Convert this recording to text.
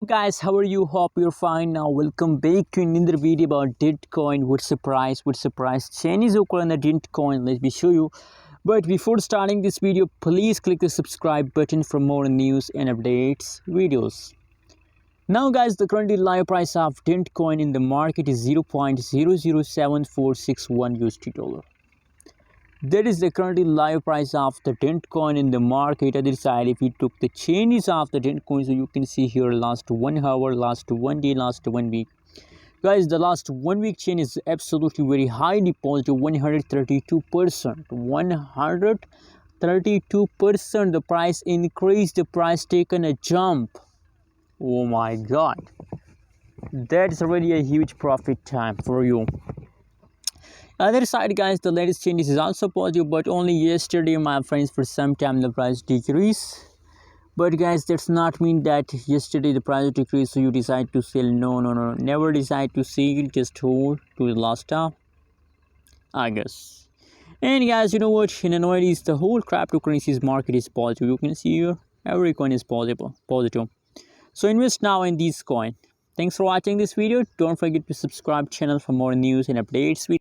Guys, how are you? Hope you're fine. Now welcome back to another video about dentcoin. What's the price changes occur on the dentcoin? Let me show you. But before starting this video, please click the subscribe button for more news and updates videos. Now guys, the currently live price of dentcoin in the market is 0.007461 USD dollar. That is the currently live price of the dent coin in the market. Other side, if we took the changes of the dent coin, so you can see here last 1 hour, last 1 day, last 1 week. Guys, the last 1 week change is absolutely very highly positive, 132%. 132% the price increased, the price taken a jump. Oh my god. That's already a huge profit time for you. Other side guys, the latest changes is also positive, but only yesterday my friends for some time the price decrease. But guys, that's not mean that yesterday the price decreased so you decide to sell. No, never decide to sell, just hold to the last top, I guess. And guys, you know what, in nowadays the whole cryptocurrencies market is positive. You can see here every coin is positive. So invest now in this coin. Thanks for watching this video. Don't forget to subscribe channel for more news and updates.